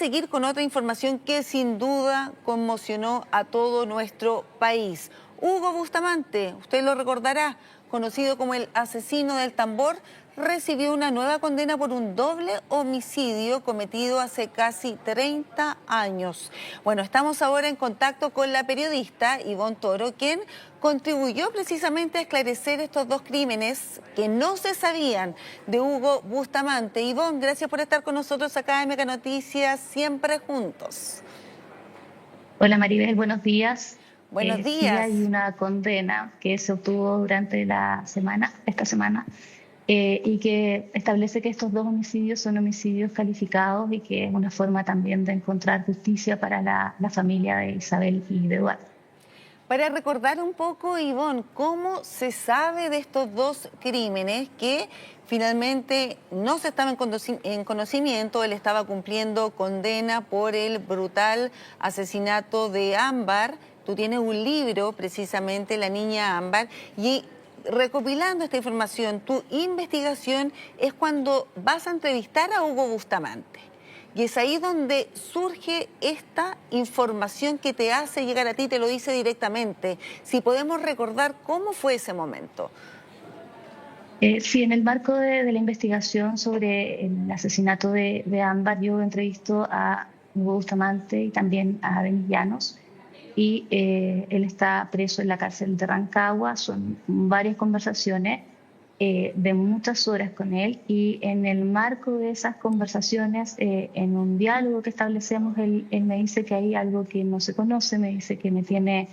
seguir con otra información que sin duda conmocionó a todo nuestro país. Hugo Bustamante, usted lo recordará, conocido como el asesino del tambor, recibió una nueva condena por un doble homicidio cometido hace casi 30 años. Bueno, estamos ahora en contacto con la periodista Ivonne Toro, quien contribuyó precisamente a esclarecer estos dos crímenes que no se sabían de Hugo Bustamante. Ivonne, gracias por estar con nosotros acá en Mega Noticias, siempre juntos. Hola Maribel, buenos días. Buenos Sí hay días. una condena que se obtuvo durante esta semana, y que establece que estos dos homicidios son homicidios calificados y que es una forma también de encontrar justicia para la familia de Isabel y de Eduardo. Para recordar un poco, Ivonne, ¿cómo se sabe de estos dos crímenes que finalmente no se estaban en conocimiento? Él estaba cumpliendo condena por el brutal asesinato de Ámbar. Tú tienes un libro, precisamente, La niña Ámbar, y recopilando esta información, tu investigación es cuando vas a entrevistar a Hugo Bustamante. Y es ahí donde surge esta información que te hace llegar a ti, te lo dice directamente. Si podemos recordar cómo fue ese momento. Sí, en el marco de la investigación sobre el asesinato de Ámbar, yo entrevisto a Hugo Bustamante y también a Denis Llanos, y él está preso en la cárcel de Rancagua. Son varias conversaciones de muchas horas con él, y en el marco de esas conversaciones, en un diálogo que establecemos, él me dice que hay algo que no se conoce, me dice que me tiene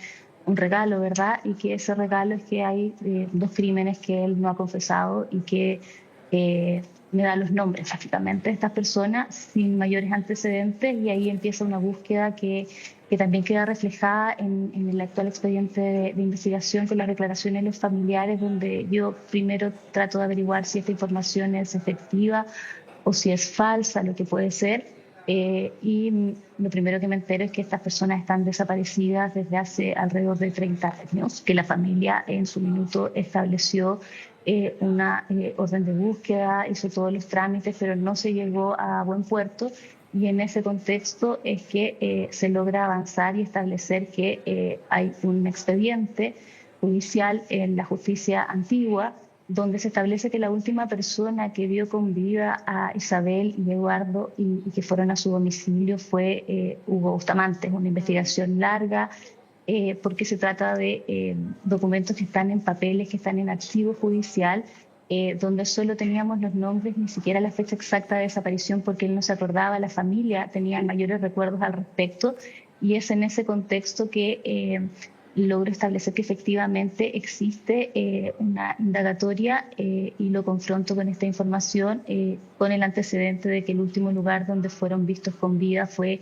un regalo, ¿verdad? Y que ese regalo es que hay dos crímenes que él no ha confesado, y que me da los nombres prácticamente de estas personas sin mayores antecedentes, y ahí empieza una búsqueda que también queda reflejada en el actual expediente de investigación, con las declaraciones de los familiares, donde yo primero trato de averiguar si esta información es efectiva o si es falsa, lo que puede ser. Y lo primero que me entero es que estas personas están desaparecidas desde hace alrededor de 30 años, que la familia en su minuto estableció una orden de búsqueda, hizo todos los trámites, pero no se llegó a buen puerto. Y en ese contexto es que se logra avanzar y establecer que hay un expediente judicial en la justicia antigua, donde se establece que la última persona que vio con vida a Isabel y Eduardo y que fueron a su domicilio fue Hugo Bustamante. Es una investigación larga, porque se trata de documentos que están en papeles, que están en archivo judicial, donde solo teníamos los nombres, ni siquiera la fecha exacta de desaparición, porque él no se acordaba, la familia tenía mayores recuerdos al respecto, y es en ese contexto que logro establecer que efectivamente existe una indagatoria, y lo confronto con esta información, con el antecedente de que el último lugar donde fueron vistos con vida fue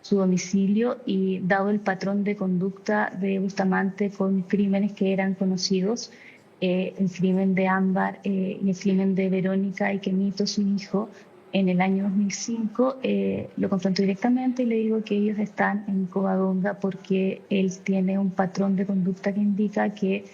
su domicilio, y dado el patrón de conducta de Bustamante con crímenes que eran conocidos, el crimen de Ámbar y el crimen de Verónica y Kenito, su hijo, en el año 2005, lo confronto directamente y le digo que ellos están en Covadonga porque él tiene un patrón de conducta que indica que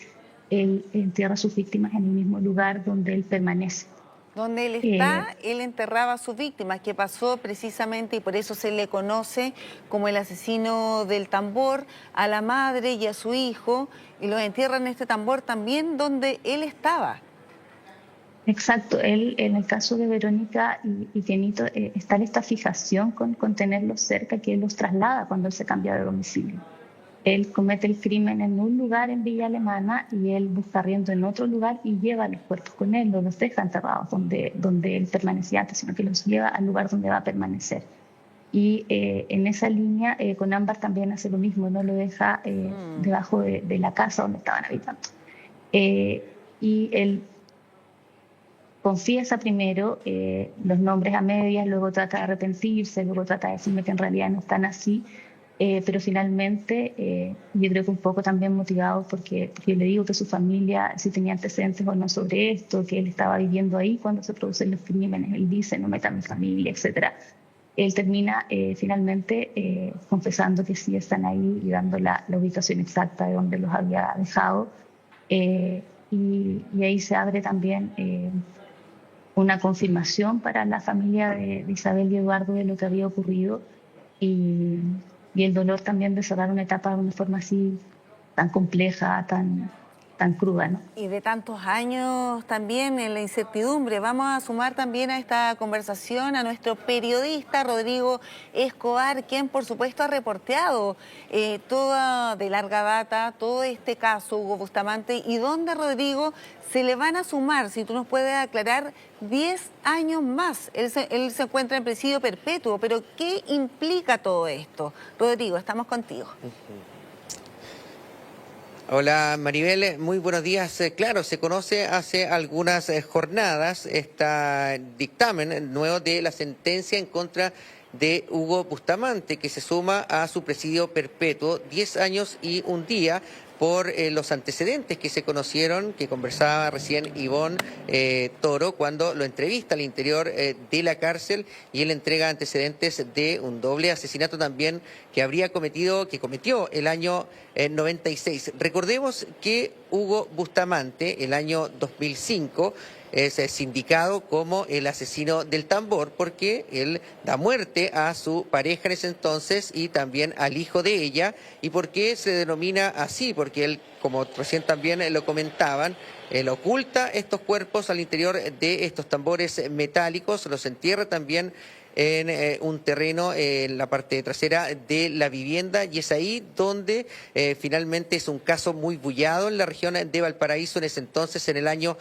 él entierra a sus víctimas en el mismo lugar donde él permanece. Donde él Eh, está, él enterraba a sus víctimas, que pasó precisamente, y por eso se le conoce como el asesino del tambor, a la madre y a su hijo, y los entierran en este tambor también donde él estaba. Exacto, él en el caso de Verónica y Kenito, está en esta fijación con tenerlos cerca, que él los traslada cuando él se cambia de domicilio. Él comete el crimen en un lugar en Villa Alemana y él busca arriendo en otro lugar y lleva los cuerpos con él, no los deja enterrados donde él permanecía antes, sino que los lleva al lugar donde va a permanecer. Y en esa línea, con Ámbar también hace lo mismo, no lo deja debajo de la casa donde estaban habitando. Y él confiesa primero los nombres a medias, luego trata de arrepentirse, luego trata de decirme que en realidad no están así, pero finalmente yo creo que un poco también motivado porque yo le digo que su familia sí tenía antecedentes o no sobre esto, que él estaba viviendo ahí cuando se producen los crímenes, él dice no metan a mi familia, etcétera. Él termina finalmente confesando que sí están ahí y dando la ubicación exacta de donde los había dejado. Y ahí se abre también una confirmación para la familia de Isabel y Eduardo de lo que había ocurrido y, y el dolor también de cerrar una etapa de una forma así tan compleja, tan cruda, ¿no? Y de tantos años también en la incertidumbre. Vamos a sumar también a esta conversación a nuestro periodista Rodrigo Escobar, quien por supuesto ha reporteado toda de larga data todo este caso, Hugo Bustamante, y donde, Rodrigo, se le van a sumar, si tú nos puedes aclarar, 10 años más. Él se encuentra en presidio perpetuo, pero ¿qué implica todo esto? Rodrigo, estamos contigo. Hola Maribel, muy buenos días. Claro, se conoce hace algunas jornadas este dictamen nuevo de la sentencia en contra de Hugo Bustamante, que se suma a su presidio perpetuo, 10 años y un día, por los antecedentes que se conocieron, que conversaba recién Ivonne Toro cuando lo entrevista al interior de la cárcel, y él entrega antecedentes de un doble asesinato también que cometió el año 96. Recordemos que Hugo Bustamante, el año 2005, es sindicado como el asesino del tambor porque él da muerte a su pareja en ese entonces y también al hijo de ella. ¿Y por qué se denomina así? Porque él, como recién también lo comentaban, él oculta estos cuerpos al interior de estos tambores metálicos, los entierra también en un terreno en la parte trasera de la vivienda, y es ahí donde finalmente es un caso muy bullado en la región de Valparaíso en ese entonces, en el año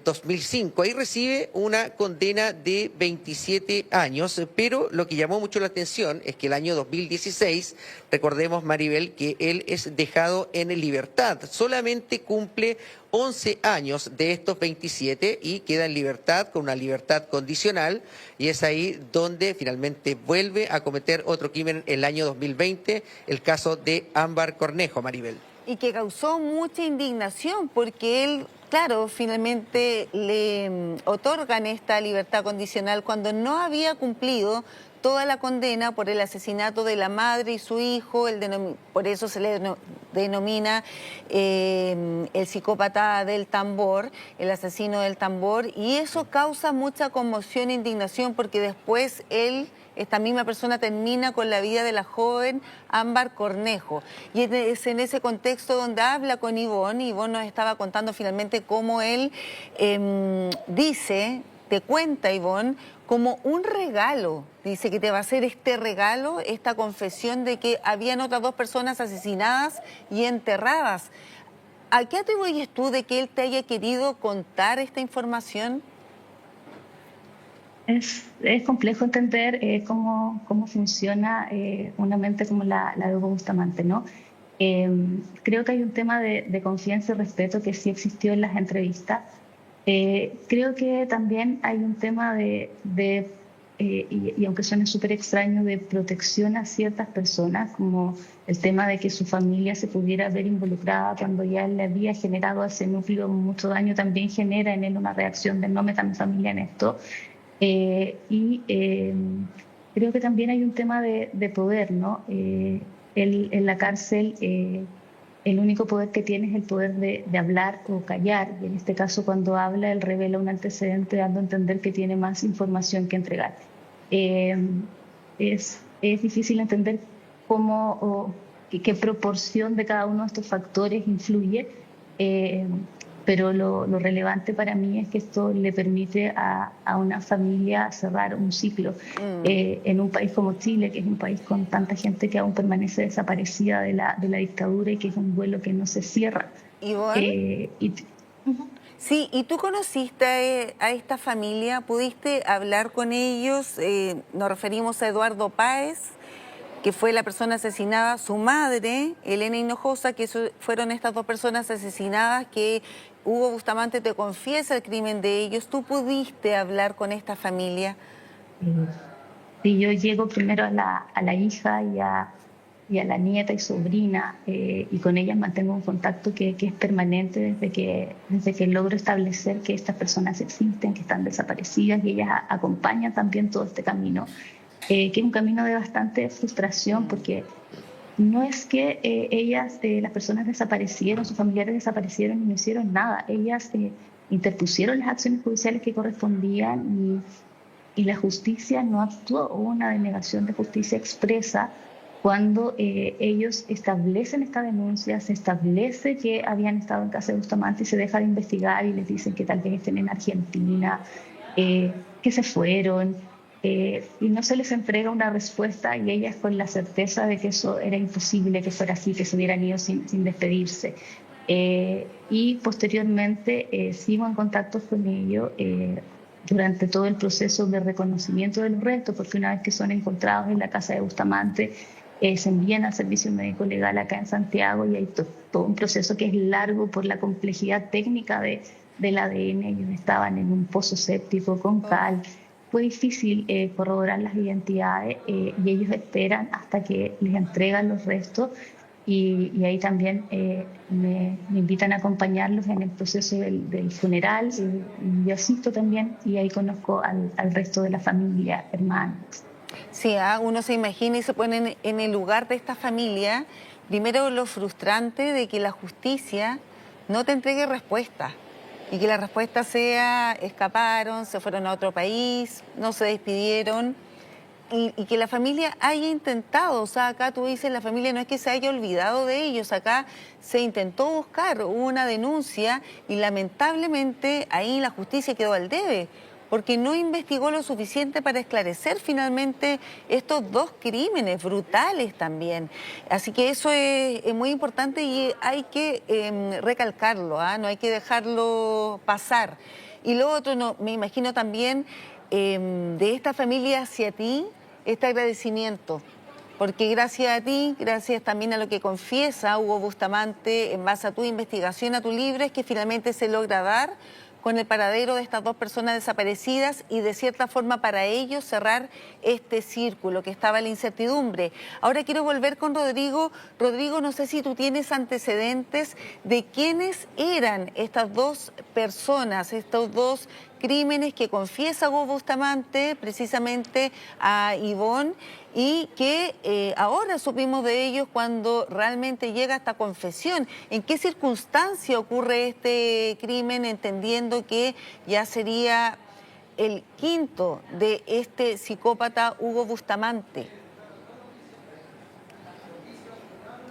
2005. Ahí recibe una condena de 27 años, pero lo que llamó mucho la atención es que el año 2016, recordemos Maribel, que él es dejado en libertad, solamente cumple 11 años de estos 27 y queda en libertad, con una libertad condicional, y es ahí donde finalmente vuelve a cometer otro crimen el año 2020, el caso de Ámbar Cornejo, Maribel. Y que causó mucha indignación porque él, claro, finalmente le otorgan esta libertad condicional cuando no había cumplido toda la condena por el asesinato de la madre y su hijo, por eso se le denomina el psicópata del tambor, el asesino del tambor, y eso causa mucha conmoción e indignación porque después esta misma persona termina con la vida de la joven Ámbar Cornejo. Y es en ese contexto donde habla con Ivonne, y Ivonne nos estaba contando finalmente cómo él te cuenta Ivonne, como un regalo, dice que te va a hacer este regalo, esta confesión de que habían otras 2 personas asesinadas y enterradas. ¿A qué atribuyes tú de que él te haya querido contar esta información? Es complejo entender cómo funciona una mente como la de Hugo Bustamante, ¿no? Creo que hay un tema de confianza y respeto que sí existió en las entrevistas. Creo que también hay un tema y aunque suene súper extraño, de protección a ciertas personas, como el tema de que su familia se pudiera ver involucrada cuando ya le había generado a ese núcleo mucho daño, también genera en él una reacción de no meter a mi familia en esto. Creo que también hay un tema de poder, ¿no? Él en la cárcel, el único poder que tiene es el poder de hablar o callar, y en este caso cuando habla él revela un antecedente dando a entender que tiene más información que entregar. Es difícil entender qué proporción de cada uno de estos factores influye, pero lo relevante para mí es que esto le permite a una familia cerrar un ciclo. En un país como Chile, que es un país con tanta gente que aún permanece desaparecida de la dictadura, y que es un duelo que no se cierra. Ivonne. Sí, ¿y tú conociste a esta familia? ¿Pudiste hablar con ellos? Nos referimos a Eduardo Páez, que fue la persona asesinada, su madre, Elena Hinojosa, que fueron estas 2 personas asesinadas, que Hugo Bustamante te confiesa el crimen de ellos. ¿Tú pudiste hablar con esta familia? Sí, yo llego primero a la hija y a la nieta y sobrina, y con ellas mantengo un contacto que es permanente desde que logro establecer que estas personas existen, que están desaparecidas, y ellas acompañan también todo este camino. Que es un camino de bastante frustración, porque no es que ellas, las personas desaparecieron, sus familiares desaparecieron y no hicieron nada. Ellas interpusieron las acciones judiciales que correspondían y la justicia no actuó. Hubo una denegación de justicia expresa cuando ellos establecen esta denuncia, se establece que habían estado en casa de Bustamante y se deja de investigar y les dicen que tal vez estén en Argentina, que se fueron, y no se les entrega una respuesta y ellas con la certeza de que eso era imposible, que fuera así, que se hubieran ido sin despedirse. Y posteriormente sigo en contacto con ellos durante todo el proceso de reconocimiento de los restos, porque una vez que son encontrados en la casa de Bustamante, se envían al servicio médico legal acá en Santiago y hay todo un proceso que es largo por la complejidad técnica del ADN. Ellos estaban en un pozo séptico con cal. Fue difícil corroborar las identidades y ellos esperan hasta que les entregan los restos y ahí también me invitan a acompañarlos en el proceso del funeral. Yo asisto también y ahí conozco al resto de la familia, hermanos. Sí, uno se imagina y se pone en el lugar de esta familia. Primero, lo frustrante de que la justicia no te entregue respuesta y que la respuesta sea escaparon, se fueron a otro país, no se despidieron y que la familia haya intentado. O sea, acá tú dices, la familia no es que se haya olvidado de ellos, acá se intentó buscar, hubo una denuncia y lamentablemente ahí la justicia quedó al debe, porque no investigó lo suficiente para esclarecer finalmente estos dos crímenes brutales también. Así que eso es muy importante y hay que recalcarlo, no hay que dejarlo pasar. Y lo otro, no, me imagino también de esta familia hacia ti, este agradecimiento. Porque gracias a ti, gracias también a lo que confiesa Hugo Bustamante en base a tu investigación, a tu libro, es que finalmente se logra dar con el paradero de estas dos personas desaparecidas y de cierta forma para ellos cerrar este círculo que estaba en la incertidumbre. Ahora quiero volver con Rodrigo. Rodrigo, no sé si tú tienes antecedentes de quiénes eran estas dos personas, estos dos crímenes que confiesa Hugo Bustamante precisamente a Ivonne y que ahora supimos de ellos cuando realmente llega esta confesión. ¿En qué circunstancia ocurre este crimen, entendiendo que ya sería el quinto de este psicópata Hugo Bustamante?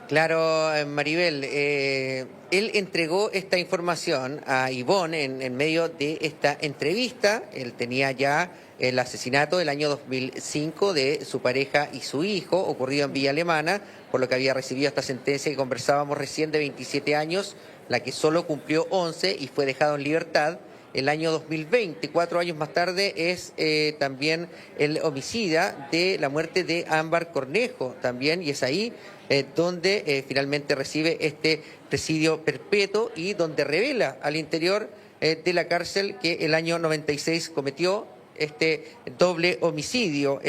Claro, Maribel, él entregó esta información a Ivonne en medio de esta entrevista. Él tenía ya el asesinato del año 2005 de su pareja y su hijo, ocurrido en Villa Alemana, por lo que había recibido esta sentencia que conversábamos recién de 27 años, la que solo cumplió 11 y fue dejado en libertad. El año 2020, 4 años más tarde, es también el homicida de la muerte de Ámbar Cornejo también, y es ahí donde finalmente recibe este presidio perpetuo y donde revela al interior de la cárcel que el año 96 cometió este doble homicidio.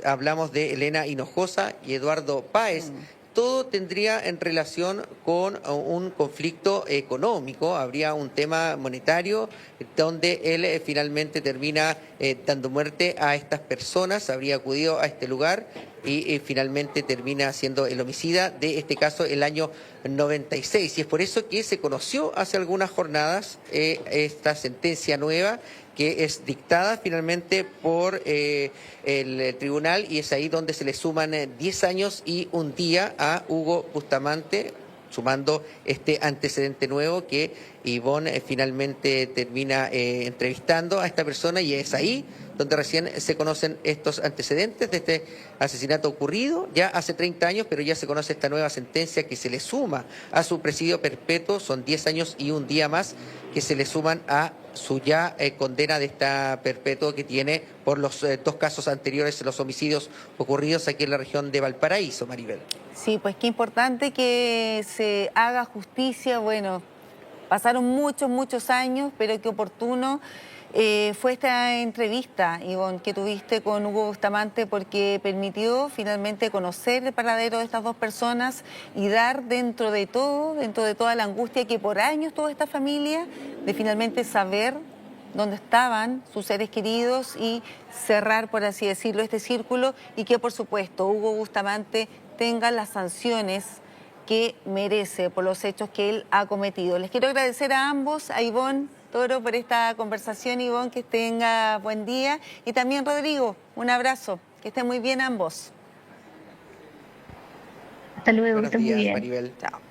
Hablamos de Elena Hinojosa y Eduardo Páez. Todo tendría en relación con un conflicto económico, habría un tema monetario donde él finalmente termina dando muerte a estas personas, habría acudido a este lugar y finalmente termina siendo el homicida de este caso el año 96. Y es por eso que se conoció hace algunas jornadas esta sentencia nueva que es dictada finalmente por el tribunal, y es ahí donde se le suman 10 años y un día a Hugo Bustamante, sumando este antecedente nuevo que Ivonne finalmente termina entrevistando a esta persona, y es ahí donde recién se conocen estos antecedentes de este asesinato ocurrido ya hace 30 años, pero ya se conoce esta nueva sentencia que se le suma a su presidio perpetuo. Son 10 años y un día más que se le suman a su ya condena de esta perpetuo que tiene por los dos casos anteriores, los homicidios ocurridos aquí en la región de Valparaíso, Maribel. Sí, pues qué importante que se haga justicia. Bueno, pasaron muchos años, pero qué oportuno fue esta entrevista, Ivonne, que tuviste con Hugo Bustamante, porque permitió finalmente conocer el paradero de estas dos personas y dar dentro de toda la angustia que por años tuvo esta familia, de finalmente saber dónde estaban sus seres queridos y cerrar, por así decirlo, este círculo, y que por supuesto Hugo Bustamante tenga las sanciones que merece por los hechos que él ha cometido. Les quiero agradecer a ambos, a Ivonne Toro por esta conversación, Ivonne, que tenga buen día. Y también Rodrigo, un abrazo, que estén muy bien ambos. Hasta luego, que Buenos estén muy días, bien. Maribel. Chao.